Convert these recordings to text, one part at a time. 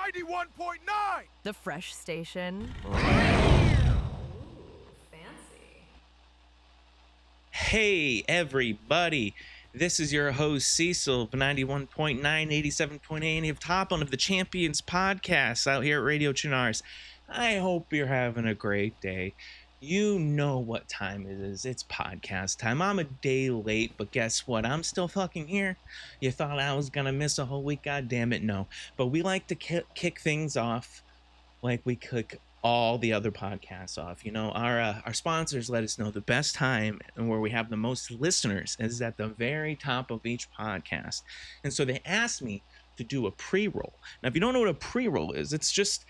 91.9! The fresh station. Hey, everybody. This is your host, Cecil, of 91.9, 87.8, of Top One of the Champions podcast out here at Radio Chinars. I hope you're having a great day. You know what time it is. It's podcast time. I'm a day late, but guess what? I'm still fucking here. You thought I was gonna miss a whole week? God damn it, no. But we like to kick things off like we kick all the other podcasts off. You know, our sponsors let us know the best time and where we have the most listeners is at the very top of each podcast. And so they asked me to do a pre-roll. Now, if you don't know what a pre-roll is, it's just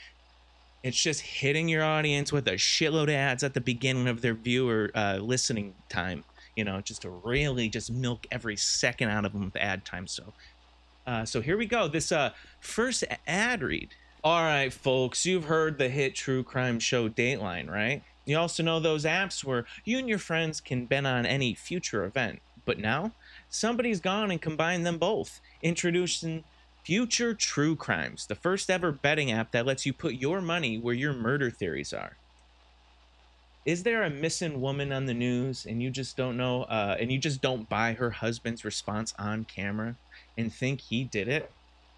hitting your audience with a shitload of ads at the beginning of their viewer listening time. You know, just to really just milk every second out of them with ad time. So here we go. This first ad read. All right, folks, you've heard the hit true crime show Dateline, right? You also know those apps where you and your friends can bet on any future event. But now, somebody's gone and combined them both, introducing Future True Crimes, the first ever betting app that lets you put your money where your murder theories are. Is there a missing woman on the news and you just don't know, and you just don't buy her husband's response on camera and think he did it?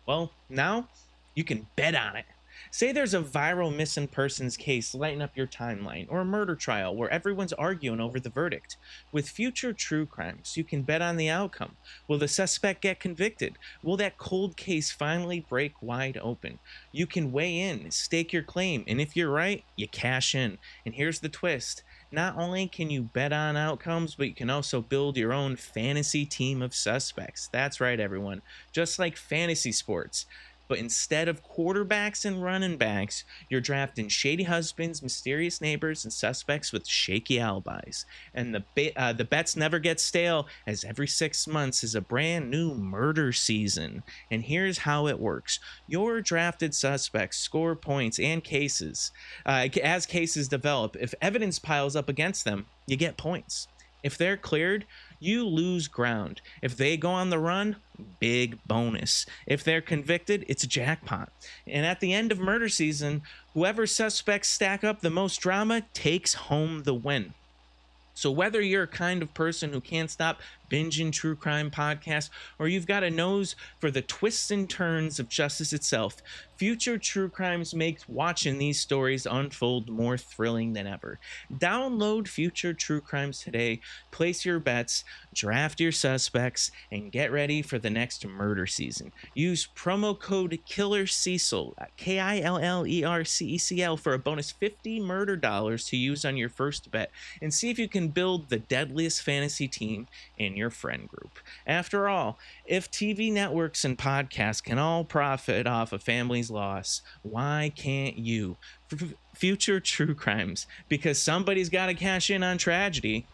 Well, now you can bet on it. Say there's a viral missing persons case lighting up your timeline, or a murder trial where everyone's arguing over the verdict. With Future True Crimes, you can bet on the outcome. Will the suspect get convicted? Will that cold case finally break wide open? You can weigh in, stake your claim, and if you're right, you cash in. And here's the twist. Not only can you bet on outcomes, but you can also build your own fantasy team of suspects. That's right, everyone. Just like fantasy sports. But instead of quarterbacks and running backs, you're drafting shady husbands, mysterious neighbors, and suspects with shaky alibis. And the bets never get stale, as every 6 months is a brand new murder season. And here's how it works. Your drafted suspects score points and cases. As cases develop, if evidence piles up against them, you get points. If they're cleared, you lose ground. If they go on the run, big bonus. If they're convicted, it's a jackpot. And at the end of murder season, whoever suspects stack up the most drama takes home the win. So whether you're a kind of person who can't stop binging true crime podcasts, or you've got a nose for the twists and turns of justice itself, Future True Crimes makes watching these stories unfold more thrilling than ever. Download Future True Crimes today, place your bets, draft your suspects, and get ready for the next murder season. Use promo code KILLERCECIL, KILLERCECL, for a bonus $50 murder dollars to use on your first bet, and see if you can build the deadliest fantasy team in your friend group. After all, if TV networks and podcasts can all profit off a family's loss, why can't you? Future True Crimes, because somebody's got to cash in on tragedy.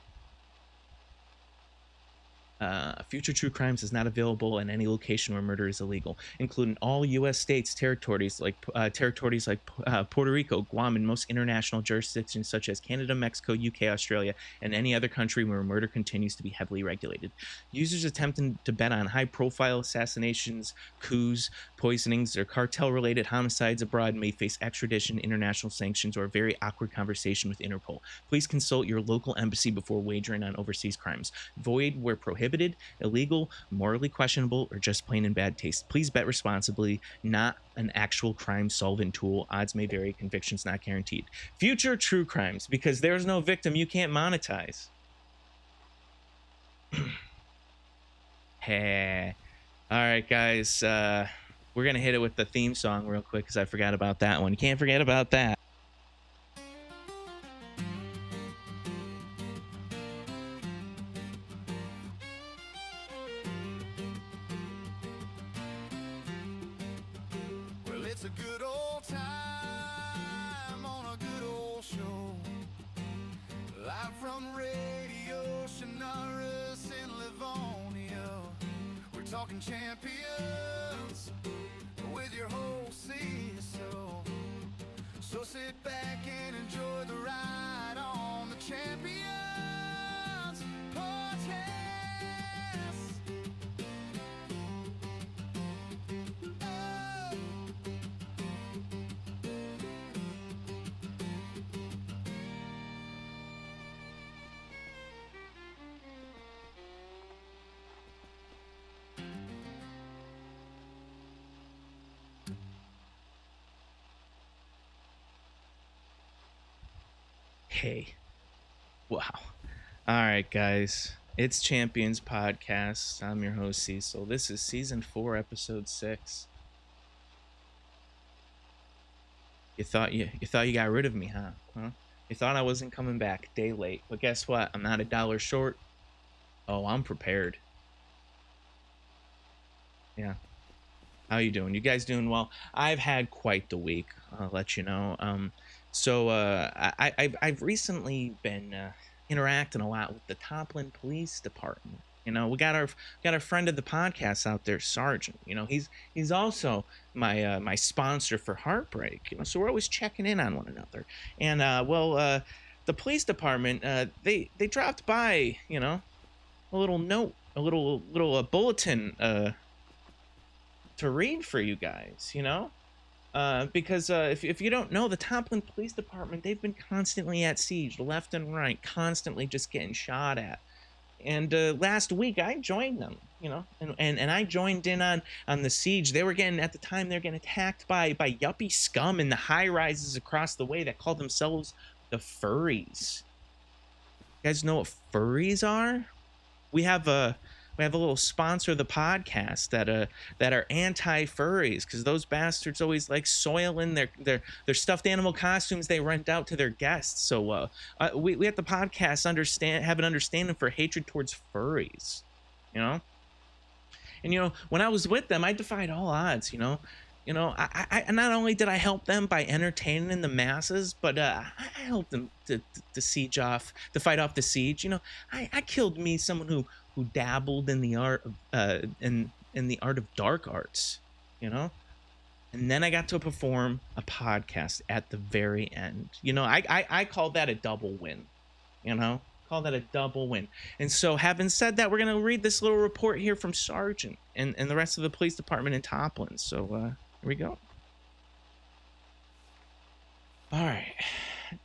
Future True Crimes is not available in any location where murder is illegal, including all U.S. states, territories like Puerto Rico, Guam, and most international jurisdictions such as Canada, Mexico, UK, Australia, and any other country where murder continues to be heavily regulated. Users attempting to bet on high-profile assassinations, coups, poisonings, or cartel-related homicides abroad may face extradition, international sanctions, or a very awkward conversation with Interpol. Please consult your local embassy before wagering on overseas crimes. Void where prohibited, illegal, morally questionable, or just plain in bad taste. Please bet responsibly, not an actual crime solving tool. Odds may vary, convictions not guaranteed. Future True Crimes, because there's no victim you can't monetize. Hey. All right, guys, we're gonna hit it with the theme song real quick because I forgot about that one. You can't forget about that. It's a good old time on a good old show. Live from Radio Chinars in Livonia. We're talking champions with your host Cecil. So sit back and enjoy the ride on the Champions Podcast. Hey, wow. All right, guys. It's Champions Podcast. I'm your host, Cecil. This is season 4, episode 6. You thought you got rid of me, huh? You thought I wasn't coming back a day late. But guess what? I'm not $1 short. Oh, I'm prepared. Yeah. How you doing? You guys doing well? I've had quite the week. I'll let you know. I've recently been interacting a lot with the Toplin Police Department. You know, we got our friend of the podcast out there, Sergeant. You know, he's also my sponsor for Heartbreak. You know, so we're always checking in on one another. And the police department they dropped by. You know, a little note, a little bulletin to read for you guys, you know? Because if you don't know, the Toplin Police Department, they've been constantly at siege, left and right, constantly just getting shot at. And last week, I joined them, you know, and I joined in on the siege. They were at the time, they were getting attacked by yuppie scum in the high rises across the way that call themselves the furries. You guys know what furries are? We have a little sponsor of the podcast that are anti-furries, because those bastards always like soiling their stuffed animal costumes they rent out to their guests. So we at the podcast have an understanding for hatred towards furries, you know. And you know, when I was with them, I defied all odds. I not only did I help them by entertaining the masses, but I helped them to fight off the siege. You know, I killed someone who dabbled in the art of in the art of dark arts. You know, and then I got to perform a podcast at the very end. You know, I call that a double win. You know, call that a double win. And so, having said that, we're gonna read this little report here from Sergeant and the rest of the police department in Toplin. So here we go. All right.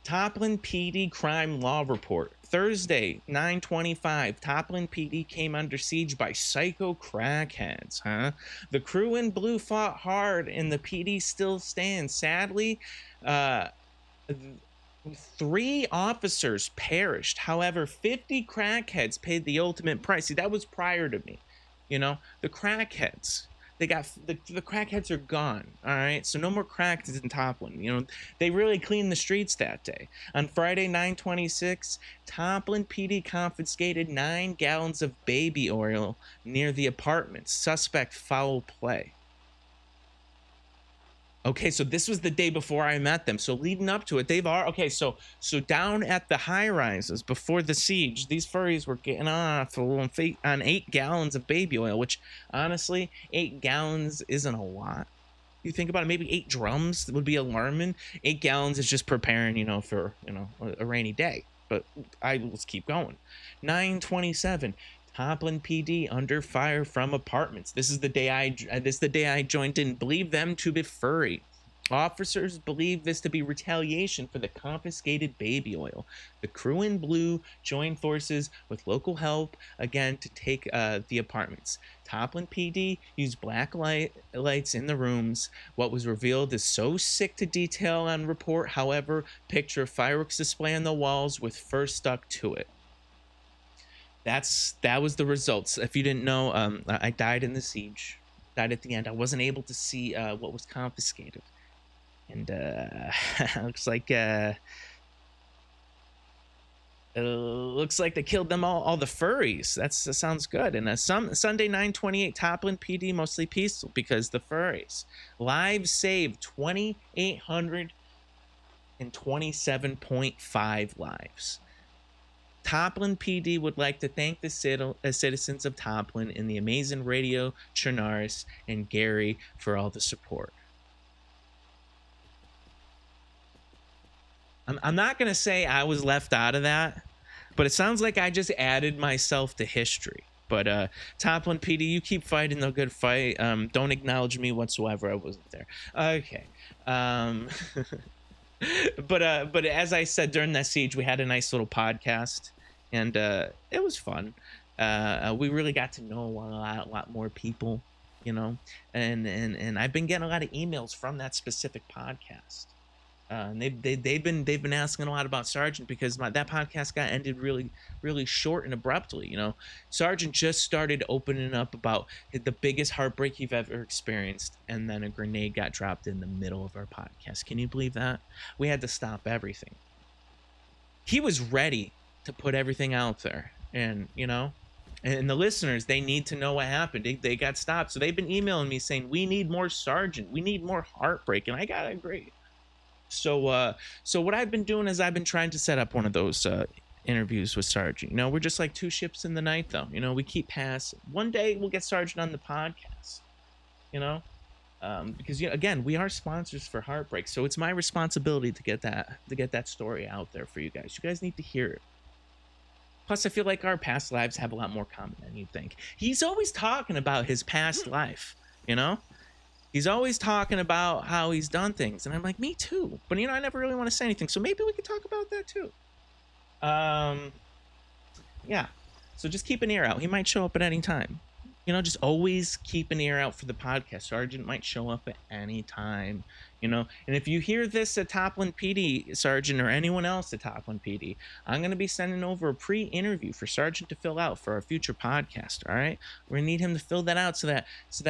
Toplin PD crime law report. Thursday, 9/25. Toplin PD came under siege by psycho crackheads, huh? The crew in blue fought hard and the PD still stands. Sadly, 3 officers perished. However, 50 crackheads paid the ultimate price. See, that was prior to me. You know, the crackheads. The crackheads are gone. All right, so no more crackheads in Toplin. You know, they really cleaned the streets that day. On Friday, 9/26, Toplin PD confiscated 9 gallons of baby oil near the apartment. Suspect foul play. Okay, so this was the day before I met them. So leading up to it, so down at the high rises before the siege, these furries were getting off on 8 gallons of baby oil, which honestly, 8 gallons isn't a lot. You think about it, maybe 8 drums would be alarming. 8 gallons is just preparing, you know, for, you know, a rainy day. But let's keep going. 9/27. Toplin PD under fire from apartments. This is the day I joined in. Believe them to be furry. Officers believe this to be retaliation for the confiscated baby oil. The crew in blue joined forces with local help again to take the apartments. Toplin PD used black lights in the rooms. What was revealed is so sick to detail on report. However, picture a fireworks display on the walls with fur stuck to it. That was the results. If you didn't know, I died in the siege. Died at the end. I wasn't able to see what was confiscated, and looks like they killed them all the furries. That sounds good. And Sunday 9/28, Toplin PD mostly peaceful because the furries. Lives saved 2,827.5 lives. Toplin PD would like to thank the citizens of Toplin and the amazing radio, Chernars, and Gary for all the support. I'm not going to say I was left out of that, but it sounds like I just added myself to history. But Toplin PD, you keep fighting the good fight. Don't acknowledge me whatsoever. I wasn't there. Okay. But as I said during that siege, we had a nice little podcast, and it was fun. We really got to know a lot more people, you know, and I've been getting a lot of emails from that specific podcast. And they've been asking a lot about Sergeant because that podcast got ended really short and abruptly. Sergeant just started opening up about the biggest heartbreak you've ever experienced, and then a grenade got dropped in the middle of our podcast. Can you believe that? We had to stop everything. He was ready to put everything out there, and and the listeners, they need to know what happened. They got stopped, so they've been emailing me saying we need more Sergeant, we need more heartbreak, and I gotta agree. So what I've been doing is I've been trying to set up one of those interviews with Sergeant. We're just like two ships in the night, though. We keep passing. One day we'll get Sergeant on the podcast. Because again, we are sponsors for Heartbreak, so it's my responsibility to get that story out there for you guys. You guys need to hear it. Plus, I feel like our past lives have a lot more common than you'd think. He's always talking about his past life. He's always talking about how he's done things. And I'm like, me too. But, I never really want to say anything. So maybe we could talk about that too. Yeah. So just keep an ear out. He might show up at any time. Just always keep an ear out for the podcast. Sergeant might show up at any time. And if you hear this at Topland PD, Sergeant, or anyone else at Topland PD, I'm going to be sending over a pre-interview for Sergeant to fill out for our future podcast. All right, we're going to need him to fill that out so that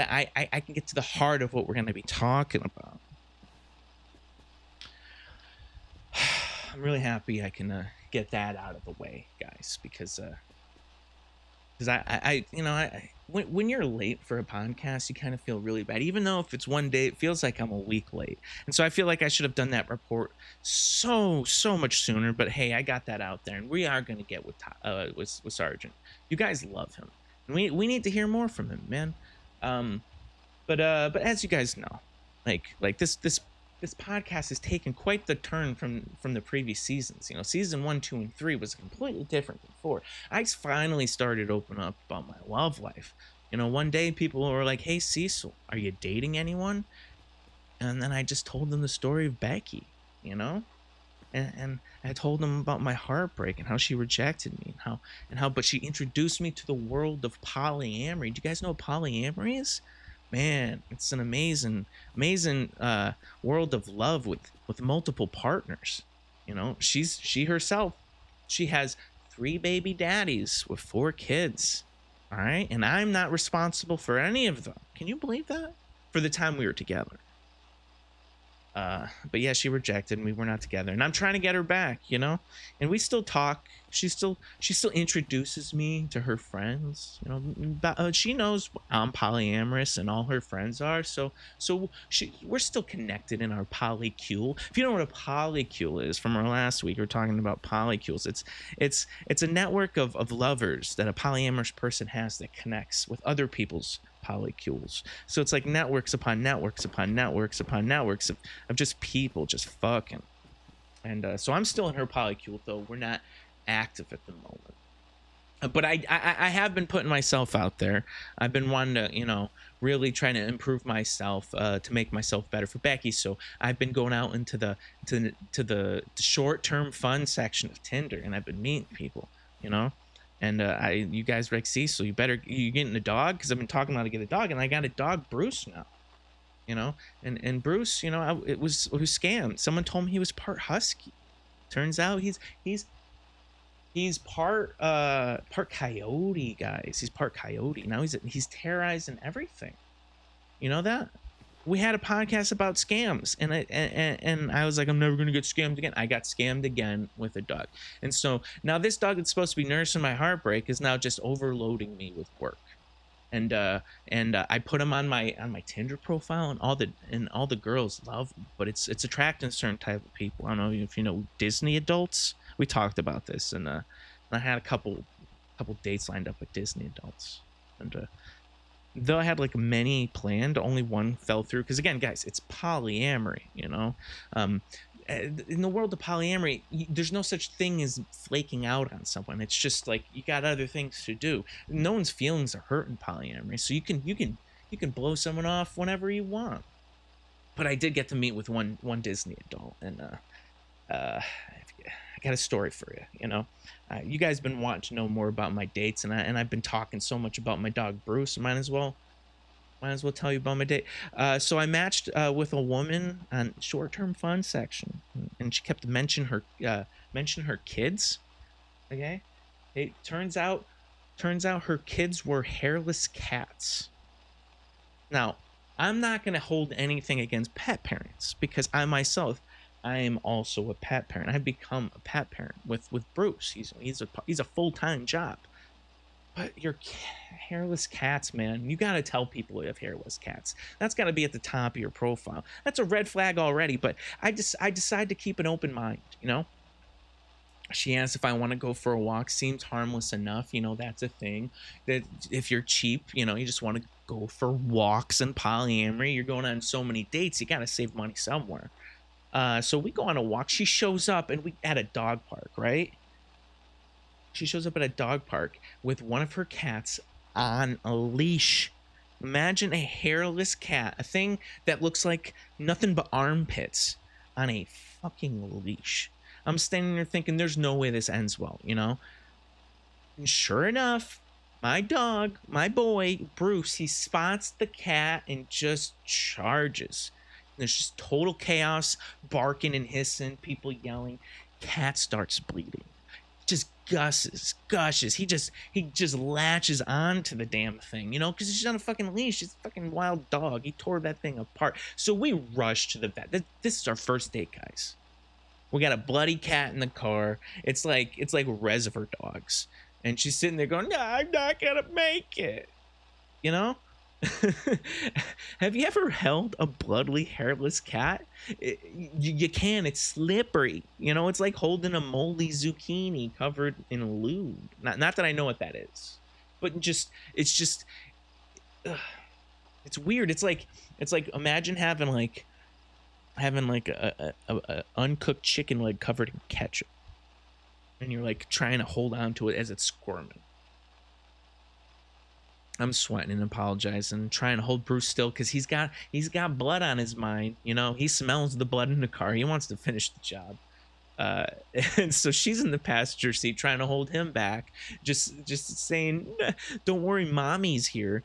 I can get to the heart of what we're going to be talking about. I'm really happy I can get that out of the way, guys, because when you're late for a podcast, you kind of feel really bad. Even though if it's one day, it feels like I'm a week late. And so I feel like I should have done that report so much sooner. But hey, I got that out there, and we are going to get with Sergeant. You guys love him, and we need to hear more from him, man. But as you guys know, like this podcast has taken quite the turn from the previous seasons. Season 1, 2, and 3 was completely different than 4. I finally started opening up about my love life. One day people were like, "Hey, Cecil, are you dating anyone?" And then I just told them the story of Becky, and I told them about my heartbreak and how she rejected me, and how but she introduced me to the world of polyamory. Do you guys know what polyamory is? Man, it's an amazing world of love with multiple partners. She herself, she has 3 baby daddies with 4 kids. All right, and I'm not responsible for any of them. Can you believe that? For the time we were together. But yeah, she rejected me. We're not together, and I'm trying to get her back, and we still talk. She still introduces me to her friends. She knows I'm polyamorous and all her friends are. So we're still connected in our polycule. If you don't know what a polycule is, from our last week, we're talking about polycules. It's a network of lovers that a polyamorous person has that connects with other people's polycules. So it's like networks upon networks upon networks upon networks of just people just fucking. And so I'm still in her polycule, though we're not active at the moment. But I have been putting myself out there. I've been wanting to, really trying to improve myself to make myself better for Becky. So I've been going out into the short-term fun section of Tinder, and I've been meeting people, And you guys were like, Cecil, you getting a dog? Because I've been talking about to get a dog, and I got a dog, Bruce, now. And Bruce, it was scammed. Someone told me he was part husky. Turns out he's part coyote, guys. He's part coyote. Now he's terrorizing everything. You know that? We had a podcast about scams, and I was like, I'm never gonna get scammed again. I got scammed again with a dog, and so now this dog that's supposed to be nursing my heartbreak is now just overloading me with work. And I put him on my Tinder profile, and all the girls love him, but it's attracting a certain type of people. I don't know if you know Disney adults. We talked about this, and I had a couple dates lined up with Disney adults, and though I had like many planned, only one fell through. Because again, guys, it's polyamory, in the world of polyamory, there's no such thing as flaking out on someone. It's just like you got other things to do. No one's feelings are hurt in polyamory, so you can blow someone off whenever you want. But I did get to meet with one Disney adult, and I got a story for you. You guys been wanting to know more about my dates, and I've been talking so much about my dog Bruce. Might as well Might as well tell you about my date. So I matched with a woman on short-term fun section, and she kept mention her kids. Okay, it turns out her kids were hairless cats. Now, I'm not gonna hold anything against pet parents because I myself, I am also a pet parent. I've become a pet parent with Bruce. He's a full-time job. But your hairless cats, man, you gotta tell people you have hairless cats. That's gotta be at the top of your profile. That's a red flag already. But I decide to keep an open mind. She asked if I want to go for a walk. Seems harmless enough. That's a thing. That if you're cheap, you just want to go for walks and polyamory. You're going on so many dates. You gotta save money somewhere. So we go on a walk. She shows up, and we at a dog park, right? She shows up at a dog park with one of her cats on a leash. Imagine a hairless cat, a thing that looks like nothing but armpits on a fucking leash. I'm standing there thinking there's no way this ends well, And sure enough, my dog, my boy, Bruce, he spots the cat and just charges. There's just total chaos, barking and hissing, people yelling. Cat starts bleeding. Just gushes. He just latches onto the damn thing, because she's on a fucking leash. It's a fucking wild dog. He tore that thing apart. So we rush to the vet. This is our first date, guys. We got a bloody cat in the car. It's like Reservoir Dogs, and she's sitting there going, "No, I'm not gonna make it." Have you ever held a bloodily hairless cat? You can. It's slippery. It's like holding a moldy zucchini covered in lube. Not that I know what that is, but it's weird. It's like imagine having a uncooked chicken leg covered in ketchup, and you're like trying to hold on to it as it's squirming. I'm sweating and apologizing, trying to hold Bruce still because he's got blood on his mind. He smells the blood in the car. He wants to finish the job. And so she's in the passenger seat trying to hold him back, just saying, "Don't worry, mommy's here,"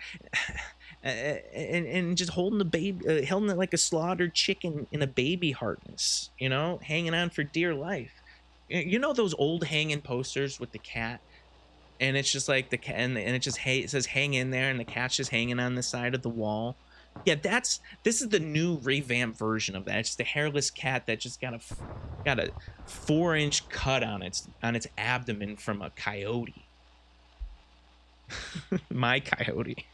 and just holding the baby, holding it like a slaughtered chicken in a baby harness, hanging on for dear life. Those old hanging posters with the cat. And it's just like the cat, and it just it says "hang in there," and the cat's just hanging on the side of the wall. Yeah, this is the new revamped version of that. It's just a hairless cat that just got a 4-inch cut on its abdomen from a coyote. My coyote.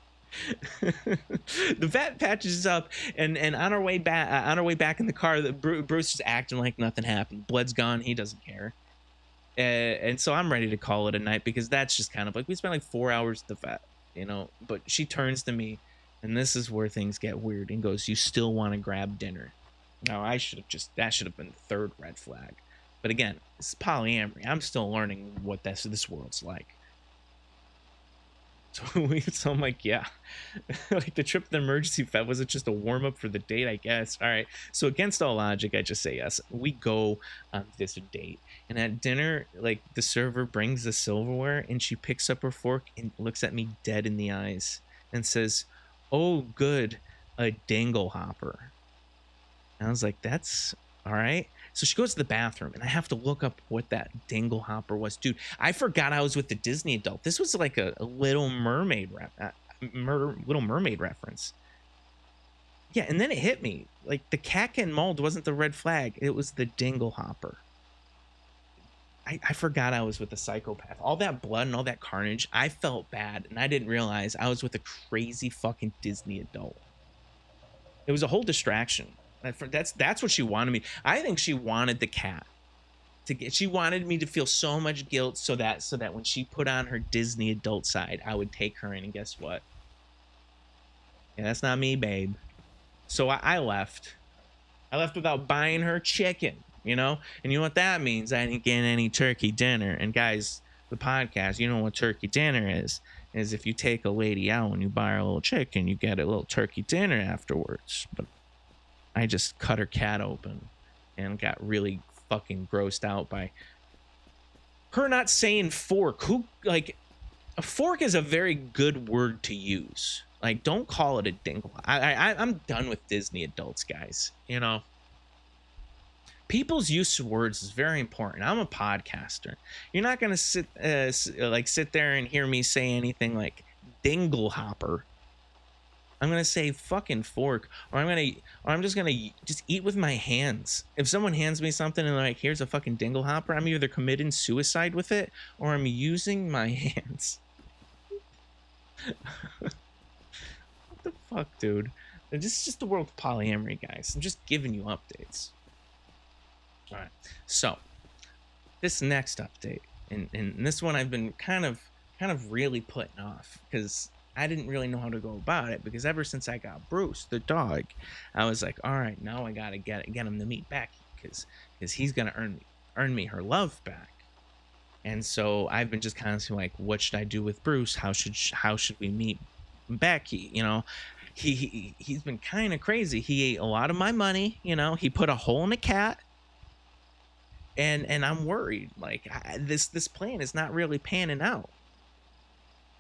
The vet patches up, and on our way back in the car, Bruce is acting like nothing happened. Blood's gone. He doesn't care. And so I'm ready to call it a night because that's just kind of like we spent like 4 hours at the vet, But she turns to me, and this is where things get weird, and goes, "You still want to grab dinner?" Now that should have been the third red flag. But again, it's polyamory. I'm still learning what this world's like. So I'm like, yeah, like the trip to the emergency vet, was it just a warm up for the date? I guess. All right. So against all logic, I just say yes. We go on this date, and at dinner, like the server brings the silverware, and she picks up her fork and looks at me dead in the eyes and says, "Oh, good, a dingle hopper." And I was like, "That's all right." So she goes to the bathroom, and I have to look up what that dingle hopper was. Dude, I forgot I was with the Disney adult. This was like a Little Mermaid Little Mermaid reference. Yeah, and then it hit me. Like the caca and mold wasn't the red flag. It was the dingle hopper. I forgot I was with a psychopath. All that blood and all that carnage, I felt bad, and I didn't realize I was with a crazy fucking Disney adult. It was a whole distraction. That's what she wanted me. I think she wanted the cat to get. She wanted me to feel so much guilt so that when she put on her Disney adult side, I would take her in. And guess what? Yeah, that's not me, babe. So I left. I left without buying her chicken. And you know what that means? I didn't get any turkey dinner. And guys, the podcast, you know what turkey dinner is if you take a lady out and you buy her a little chicken, you get a little turkey dinner afterwards. But I just cut her cat open and got really fucking grossed out by her not saying fork. A fork is a very good word to use. Like, don't call it a dingle. I'm done with Disney adults, guys. You know, people's use of words is very important. I'm a podcaster. You're not gonna sit there and hear me say anything like dingle hopper. I'm gonna say fucking fork, or I'm just gonna eat with my hands. If someone hands me something and they're like, here's a fucking dingle hopper, I'm either committing suicide with it or I'm using my hands. What the fuck, dude? This is just the world of polyamory, guys. I'm just giving you updates. All right, so this next update, and this one I've been kind of really putting off because I didn't really know how to go about it, because ever since I got Bruce, the dog, I was like, all right, now I gotta get him to meet Becky, because he's gonna earn me her love back. And so I've been just kind of like, what should I do with Bruce? How should we meet Becky? You know, he's been kind of crazy. He ate a lot of my money. You know, he put a hole in a cat. And I'm worried, like, this plan is not really panning out,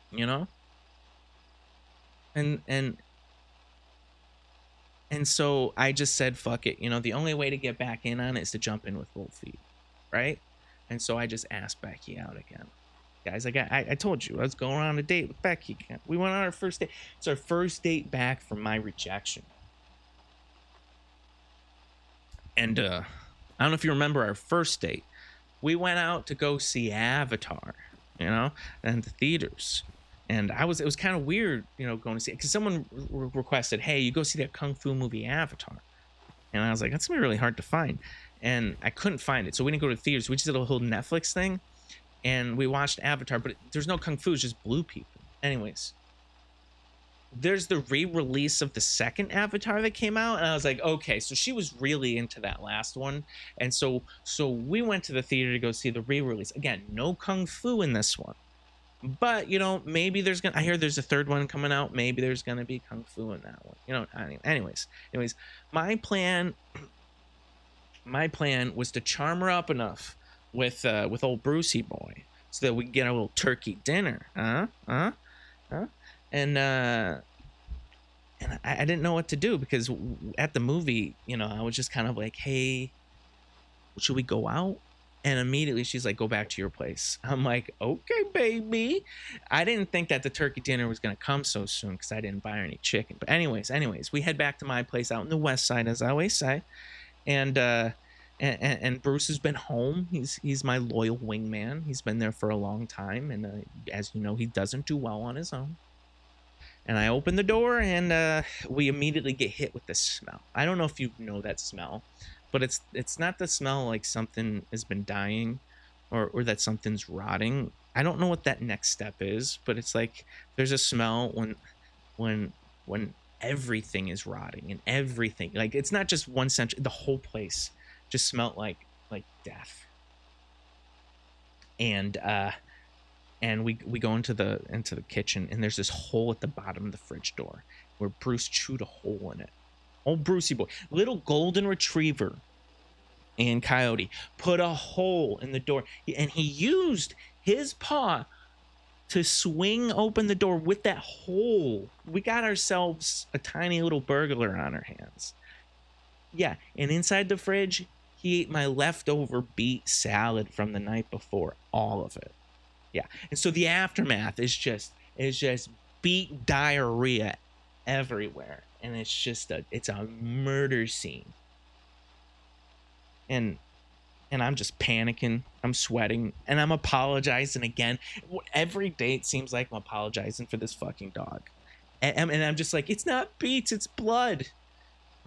you know. And so I just said, fuck it, you know. The only way to get back in on it is to jump in with both feet, right? And so I just asked Becky out again, guys. I told you I was going on a date with Becky. We went on our first date. It's our first date back from my rejection. And I don't know if you remember our first date. We went out to go see Avatar, you know, and the theaters. And it was kind of weird, you know, going to see it, because someone requested, hey, you go see that Kung Fu movie Avatar. And I was like, that's going to be really hard to find. And I couldn't find it. So we didn't go to the theaters. We just did a whole Netflix thing. And we watched Avatar, but there's no Kung Fu, it's just blue people. Anyways, there's the re-release of the second Avatar that came out, and I was like, okay, so she was really into that last one. And so we went to the theater to go see the re-release. Again, no Kung Fu in this one, but you know, maybe I hear there's a third one coming out. Maybe there's gonna be Kung Fu in that one, you know. Anyways, my plan was to charm her up enough with old Brucey boy, so that we can get a little turkey dinner. And I didn't know what to do, because at the movie, you know, I was just kind of like, hey, should we go out? And immediately she's like, go back to your place. I'm like, okay, baby. I didn't think that the turkey dinner was going to come so soon, because I didn't buy her any chicken. But anyways, we head back to my place out in the west side, as I always say. And Bruce has been home. He's my loyal wingman. He's been there for a long time. And as you know, he doesn't do well on his own. And I open the door, and we immediately get hit with this smell. I don't know if you know that smell, but it's not the smell like something has been dying, or that something's rotting. I don't know what that next step is, but it's like there's a smell when everything is rotting, and everything, like, it's not just one century. The whole place just smelled like death. And we go into the kitchen, and there's this hole at the bottom of the fridge door where Bruce chewed a hole in it. Old Brucey boy, little golden retriever and Coyote, put a hole in the door, and he used his paw to swing open the door with that hole. We got ourselves a tiny little burglar on our hands. Yeah, and inside the fridge, he ate my leftover beet salad from the night before, all of it. Yeah, and so the aftermath is just beet diarrhea everywhere, and it's a murder scene. And I'm just panicking, I'm sweating, and I'm apologizing again. Every day it seems like I'm apologizing for this fucking dog, and I'm just like, it's not beets, it's blood.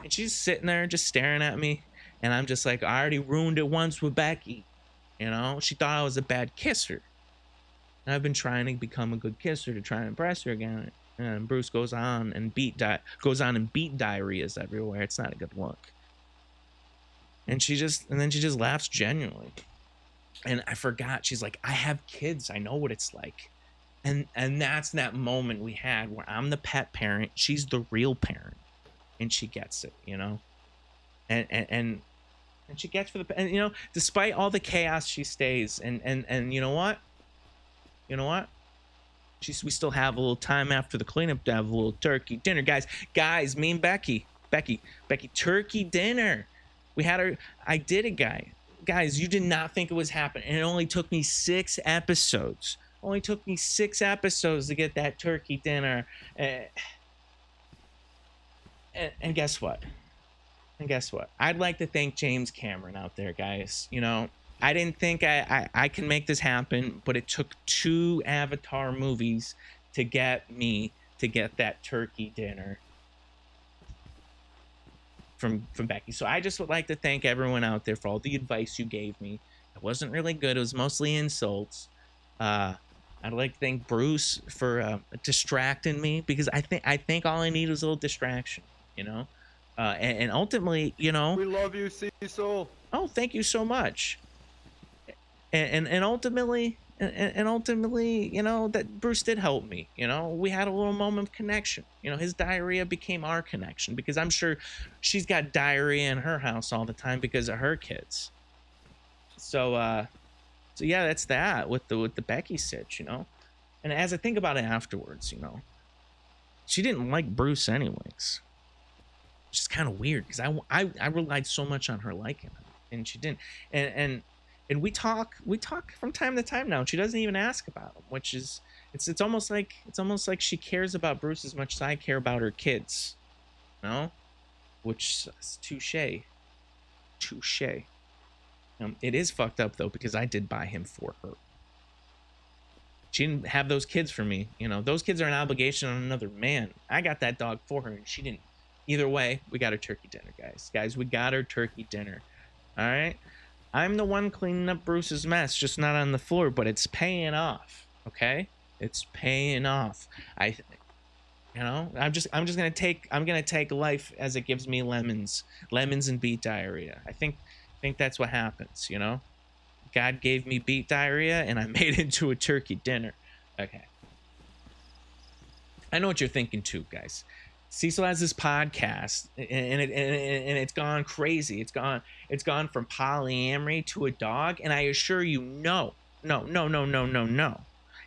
And she's sitting there just staring at me, and I'm just like, I already ruined it once with Becky, you know. She thought I was a bad kisser. And I've been trying to become a good kisser to try and impress her again. And Bruce goes on and beet diarrheas everywhere. It's not a good look. And then she just laughs genuinely. And I forgot. She's like, I have kids. I know what it's like. And that's that moment we had where I'm the pet parent. She's the real parent. And she gets it, you know. And she gets and you know, despite all the chaos, she stays. And you know what? You know what? We still have a little time after the cleanup to have a little turkey dinner, guys. Me and Becky, turkey dinner. We had our. I did it, guys. You did not think it was happening, and it only took me 6 episodes. Only took me 6 episodes to get that turkey dinner. And guess what? I'd like to thank James Cameron out there, guys. You know, I didn't think I can make this happen, but it took 2 Avatar movies to get me to get that turkey dinner from Becky. So I just would like to thank everyone out there for all the advice you gave me. It wasn't really good. It was mostly insults. I'd like to thank Bruce for distracting me, because I think all I need was a little distraction, you know. And ultimately, you know, we love you, Cecil. Oh, thank you so much. And ultimately, you know, that Bruce did help me. You know, we had a little moment of connection. You know, his diarrhea became our connection, because I'm sure she's got diarrhea in her house all the time because of her kids. So yeah, that's that with the Becky sitch, you know. And as I think about it afterwards, you know, she didn't like Bruce anyways. Which is kind of weird, because I relied so much on her liking him, and she didn't. And we talk from time to time now, and she doesn't even ask about him, which is it's almost like she cares about Bruce as much as I care about her kids, you know, which is touche. It is fucked up though, because I did buy him for her. She didn't have those kids for me, you know. Those kids are an obligation on another man. I got that dog for her, and she didn't. Either way, we got her turkey dinner, guys. We got her turkey dinner. All right. I'm the one cleaning up Bruce's mess, just not on the floor, but it's paying off. Okay, it's paying off. You know, I'm gonna take life as it gives me lemons and beet diarrhea. I think that's what happens. You know, God gave me beet diarrhea, and I made it into a turkey dinner. Okay. I know what you're thinking too, guys. Cecil has this podcast, and it's gone crazy. It's gone from polyamory to a dog, and I assure you, no.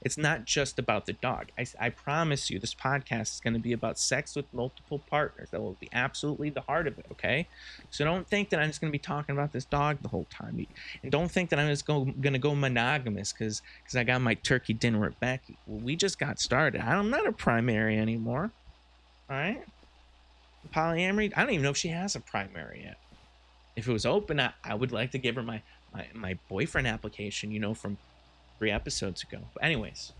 It's not just about the dog. I promise you, this podcast is going to be about sex with multiple partners. That will be absolutely the heart of it, okay? So don't think that I'm just going to be talking about this dog the whole time. And don't think that I'm just going to go monogamous because I got my turkey dinner with Becky. Well, we just got started. I'm not a primary anymore. All right, polyamory. I don't even know if she has a primary yet. If it was open, I would like to give her my boyfriend application, you know, from 3 episodes ago. But anyways,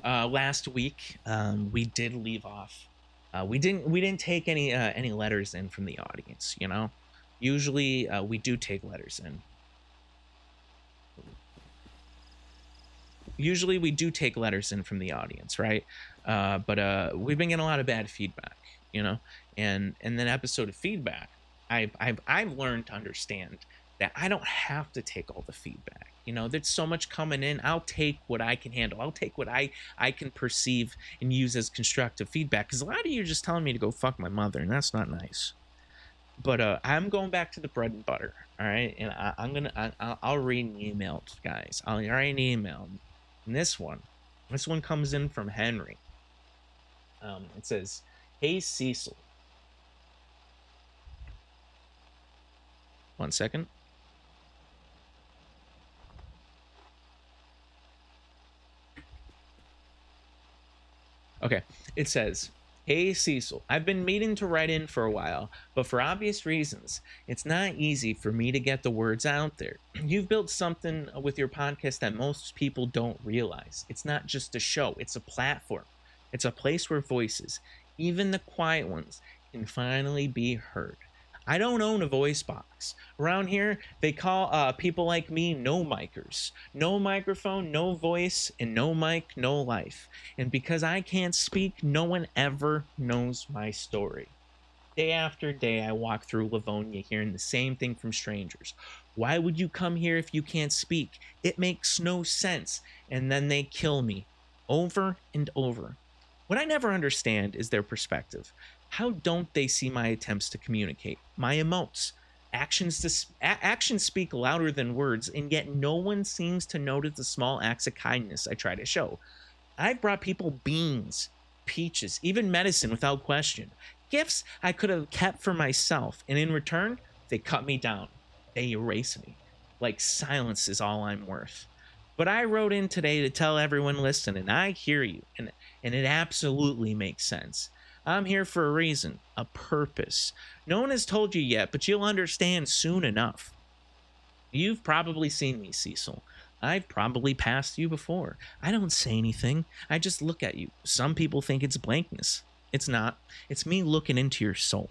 last week we did leave off. We didn't take any letters in from the audience. You know, usually we do take letters in. Usually we do take letters in from the audience, right? But we've been getting a lot of bad feedback, you know. And in that episode of feedback, I've learned to understand that I don't have to take all the feedback. You know, there's so much coming in. I'll take what I can handle. I'll take what I can perceive and use as constructive feedback. Because a lot of you are just telling me to go fuck my mother, and that's not nice. But I'm going back to the bread and butter, all right? And I'll read an email, guys. I'll write an email. And this one comes in from Henry. It says, "Hey Cecil." One second. Okay, it says, "Hey Cecil, I've been meaning to write in for a while, but for obvious reasons, it's not easy for me to get the words out there. You've built something with your podcast that most people don't realize. It's not just a show, it's a platform. It's a place where voices, even the quiet ones, can finally be heard. I don't own a voice box. Around here, they call people like me no-micers. No microphone, no voice, and no mic, no life. And because I can't speak, no one ever knows my story. Day after day, I walk through Livonia hearing the same thing from strangers. Why would you come here if you can't speak? It makes no sense. And then they kill me. Over and over. What I never understand is their perspective. How don't they see my attempts to communicate, my emotes, Actions speak louder than words, and yet no one seems to notice the small acts of kindness I try to show. I've brought people beans, peaches, even medicine without question. Gifts I could have kept for myself, and in return, they cut me down. They erase me. Like silence is all I'm worth. But I wrote in today to tell everyone listening, I hear you, and it absolutely makes sense. I'm here for a reason, a purpose. No one has told you yet, but you'll understand soon enough. You've probably seen me, Cecil. I've probably passed you before. I don't say anything. I just look at you. Some people think it's blankness. It's not. It's me looking into your soul.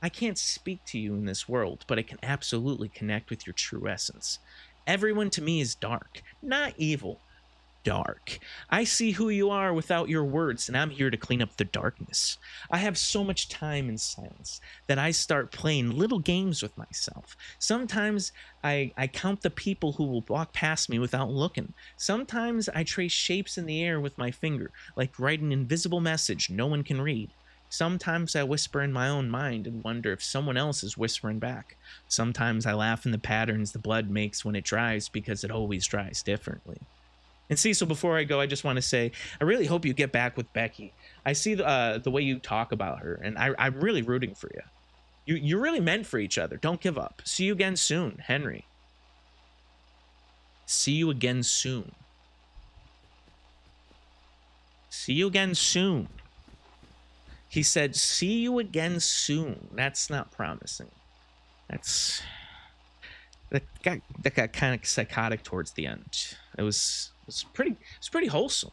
I can't speak to you in this world, but I can absolutely connect with your true essence. Everyone to me is dark, not evil. Dark. I see who you are without your words, and I'm here to clean up the darkness. I have so much time in silence that I start playing little games with myself. Sometimes I count the people who will walk past me without looking. Sometimes I trace shapes in the air with my finger, like write an invisible message no one can read. Sometimes I whisper in my own mind and wonder if someone else is whispering back. Sometimes I laugh in the patterns the blood makes when it dries because it always dries differently. And Cecil, before I go, I just want to say, I really hope you get back with Becky. I see the way you talk about her, and I'm really rooting for you. You're really meant for each other. Don't give up. See you again soon, Henry. See you again soon. See you again soon. He said, see you again soon. That's not promising. That got kind of psychotic towards the end. It was pretty wholesome.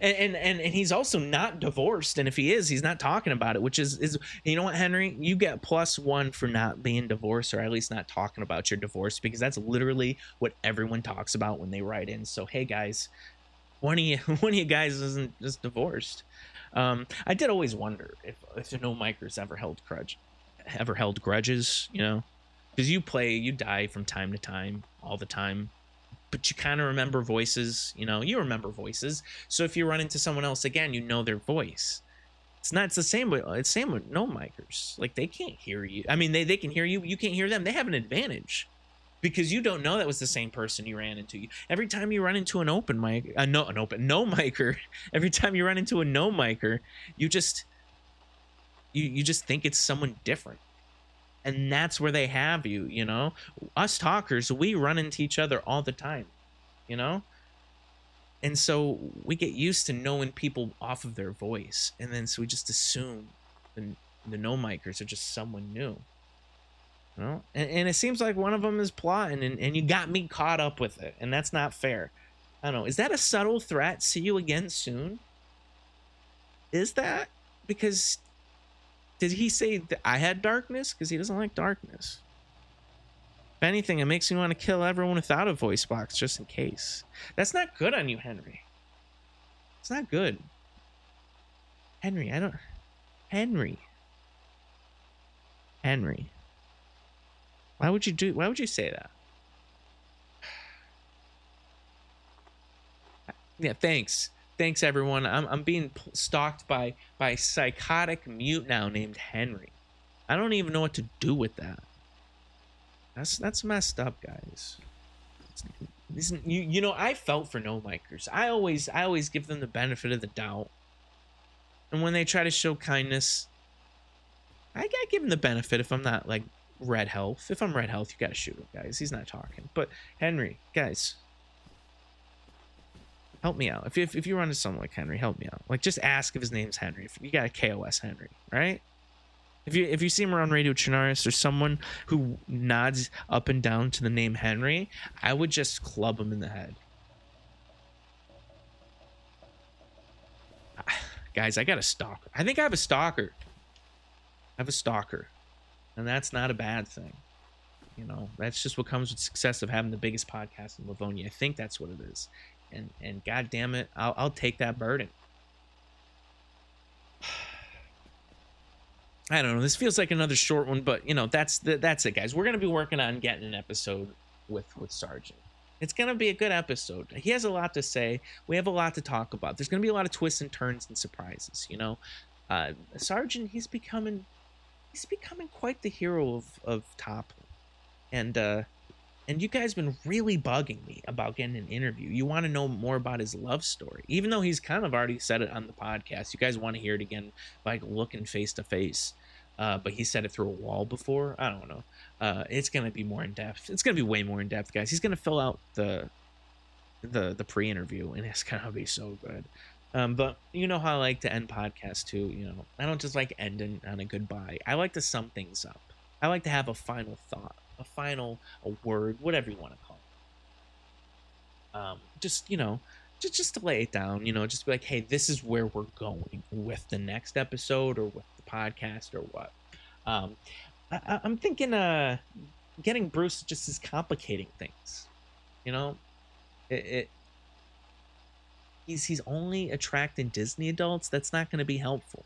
And he's also not divorced, and if he is, he's not talking about it, which is you know what, Henry, you get +1 for not being divorced, or at least not talking about your divorce, because that's literally what everyone talks about when they write in. So hey guys, one of you guys isn't just divorced. I did always wonder if the no micers ever held grudges, you know, because you die from time to time, all the time, but you kind of remember voices, you know, you remember voices. So if you run into someone else again, you know their voice. It's the same with no micers. Like, they can't hear you. I mean, they can hear you, you can't hear them. They have an advantage because you don't know that was the same person you ran into. Every time you run into an open mic, no micer, every time you run into a no micer, you just think it's someone different. And that's where they have you, you know? Us talkers, we run into each other all the time, you know? And so we get used to knowing people off of their voice. And then so we just assume the no micers are just someone new. You know? And it seems like one of them is plotting, and you got me caught up with it. And that's not fair. I don't know. Is that a subtle threat? See you again soon? Is that? Because... did he say that I had darkness? Because he doesn't like darkness. If anything, it makes me want to kill everyone without a voice box, just in case. That's not good on you, Henry. It's not good. Henry. Why would you say that? Yeah, thanks. Thanks, everyone. I'm being stalked by a psychotic mute now named Henry. I don't even know what to do with that. That's messed up, guys. You know, I felt for no micers. I always give them the benefit of the doubt. And when they try to show kindness, I gotta give them the benefit. If I'm not like red health, if I'm red health, you gotta shoot him, guys. He's not talking. But Henry, guys, help me out. If you run into someone like Henry, help me out. Like, just ask if his name's Henry. If you got a KOS Henry, right? If you see him around Radio Chinaris or someone who nods up and down to the name Henry, I would just club him in the head. Guys, I got a stalker. I think I have a stalker. And that's not a bad thing. You know, that's just what comes with success of having the biggest podcast in Livonia. I think that's what it is. And God damn it, I'll take that burden. I don't know. This feels like another short one, but you know, that's it, guys. We're gonna be working on getting an episode with Sergeant. It's gonna be a good episode. He has a lot to say. We have a lot to talk about. There's gonna be a lot of twists and turns and surprises. You know, Sergeant, he's becoming he's becoming quite the hero of Top. And you guys been really bugging me about getting an interview. You want to know more about his love story, even though he's kind of already said it on the podcast. You guys want to hear it again, like looking face to face. But he said it through a wall before. I don't know. It's gonna be more in depth. It's gonna be way more in depth, guys. He's gonna fill out the pre-interview, and it's gonna be so good. But you know how I like to end podcasts too. You know, I don't just like ending on a goodbye. I like to sum things up. I like to have a final thought, a word, whatever you want to call it. Just just to lay it down. Just be like, hey, this is where we're going with the next episode or with the podcast or what. Um, I'm thinking, getting Bruce just is complicating things. You know, it he's only attracting Disney adults. That's not going to be helpful.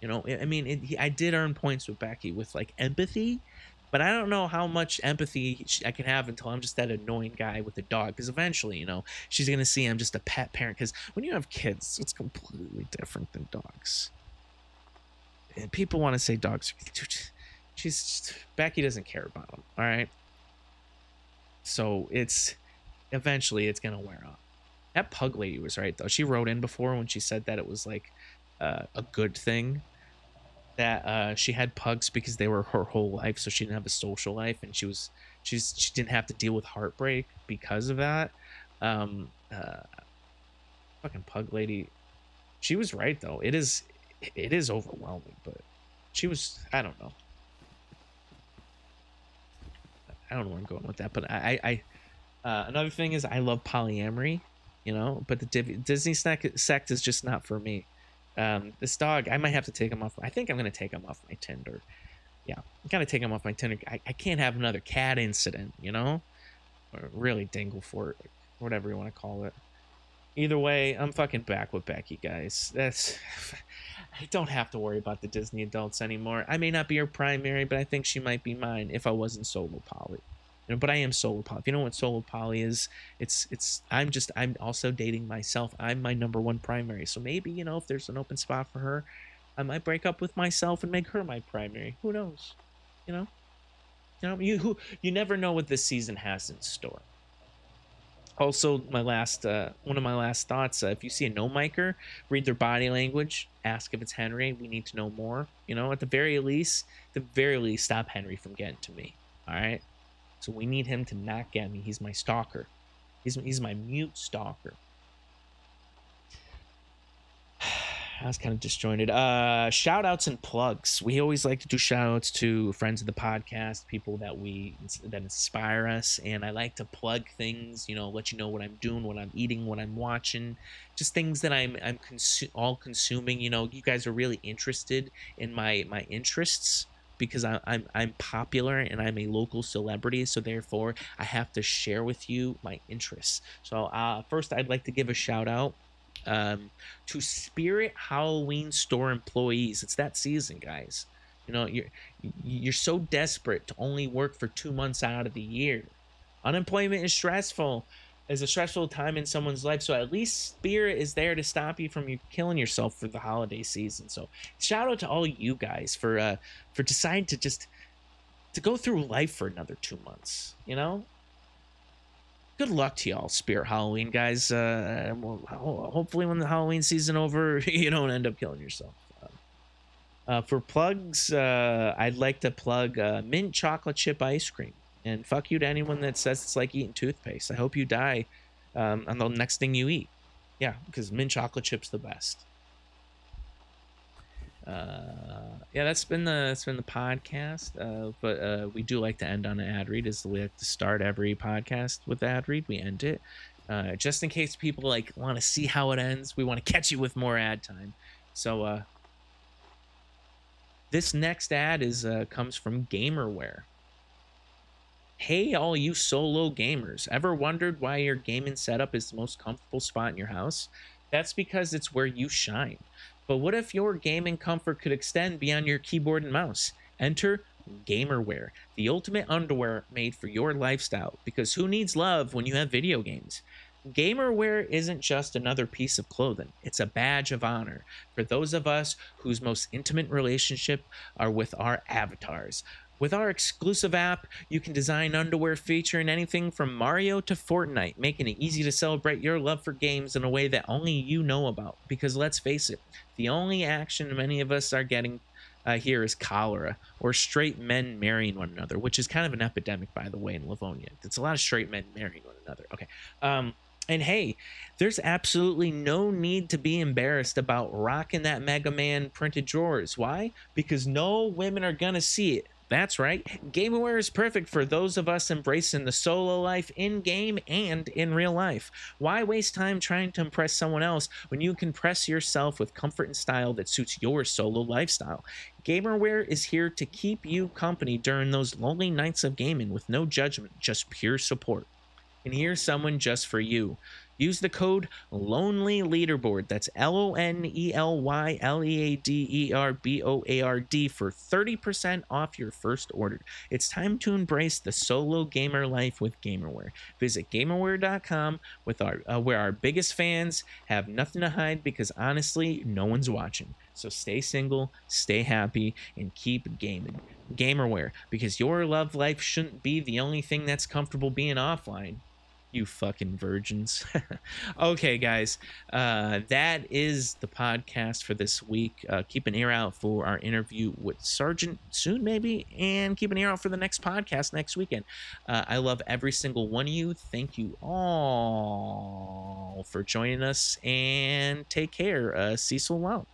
I mean, I did earn points with Becky with like empathy, but I don't know how much empathy I can have until I'm just that annoying guy with a dog. Because eventually, she's gonna see I'm just a pet parent. Because when you have kids, it's completely different than dogs. And people want to say dogs. Becky doesn't care about them. All right. So eventually it's gonna wear off. That pug lady was right though. She wrote in before when she said that it was like a good thing that she had pugs because they were her whole life, so she didn't have a social life, and she didn't have to deal with heartbreak because of that. um Fucking pug lady, she was right though. It is overwhelming, but I don't know. I don't know where I'm going with that, but I another thing is I love polyamory, but the Disney sect is just not for me. This dog, I might have to take him off. I think I'm gonna take him off my Tinder. Yeah, I gotta take him off my Tinder. I can't have another cat incident, or really dingle for it, whatever you want to call it. Either way, I'm fucking back with Becky, guys. I don't have to worry about the Disney adults anymore. I may not be her primary, but I think she might be mine if I wasn't solo poly. But I am solo poly. If you know what solo poly is, I'm also dating myself. I'm my number one primary. So maybe, if there's an open spot for her, I might break up with myself and make her my primary. Who knows? You never know what this season has in store. Also, one of my last thoughts: if you see a no micer, read their body language. Ask if it's Henry. We need to know more. At the very least, stop Henry from getting to me. All right. So we need him to not get me. He's my stalker. He's my mute stalker. I was kind of disjointed. Shout outs and plugs. We always like to do shout outs to friends of the podcast, people that inspire us, and I like to plug things, let you know what I'm doing, what I'm eating, what I'm watching, just things that I'm all consuming. You guys are really interested in my interests because I'm popular and I'm a local celebrity, so therefore I have to share with you my interests. So first, I'd like to give a shout out to Spirit Halloween store employees. It's that season, guys. You're so desperate to only work for 2 months out of the year. Unemployment is stressful. It's a stressful time in someone's life, so at least Spirit is there to stop you from killing yourself for the holiday season. So shout out to all you guys for deciding to go through life for another 2 months. Good luck to y'all, Spirit Halloween, guys. Hopefully when the Halloween season over, you don't end up killing yourself. For plugs, I'd like to plug mint chocolate chip ice cream. And fuck you to anyone that says it's like eating toothpaste. I hope you die on the next thing you eat. Yeah, because mint chocolate chip's the best. Yeah, that's been the podcast. But we do like to end on an ad read. Is we like to start every podcast with the ad read. We end it just in case people want to see how it ends. We want to catch you with more ad time. So this next ad comes from Gamerware. Hey, all you solo gamers, ever wondered why your gaming setup is the most comfortable spot in your house? That's because it's where you shine. But what if your gaming comfort could extend beyond your keyboard and mouse? Enter Gamerwear, the ultimate underwear made for your lifestyle. Because who needs love when you have video games? Gamerwear isn't just another piece of clothing, it's a badge of honor for those of us whose most intimate relationship are with our avatars. With our exclusive app, you can design underwear featuring anything from Mario to Fortnite, making it easy to celebrate your love for games in a way that only you know about. Because let's face it, the only action many of us are getting here is cholera or straight men marrying one another, which is kind of an epidemic, by the way, in Livonia. It's a lot of straight men marrying one another. Okay. And hey, there's absolutely no need to be embarrassed about rocking that Mega Man printed drawers. Why? Because no women are gonna see it. That's right. Gamerware is perfect for those of us embracing the solo life in game and in real life. Why waste time trying to impress someone else when you can press yourself with comfort and style that suits your solo lifestyle? Gamerware is here to keep you company during those lonely nights of gaming with no judgment, just pure support. And here's someone just for you. Use the code Lonely Leaderboard. That's LONELYLEADERBOARD for 30% off your first order. It's time to embrace the solo gamer life with Gamerware. Visit gamerware.com with where our biggest fans have nothing to hide because honestly, no one's watching. So stay single, stay happy, and keep gaming. Gamerware, because your love life shouldn't be the only thing that's comfortable being offline. You fucking virgins. Okay, guys, that is the podcast for this week. Keep an ear out for our interview with Sergeant soon, maybe, and keep an ear out for the next podcast next weekend. I love every single one of you. Thank you all for joining us, and take care. Cecil out.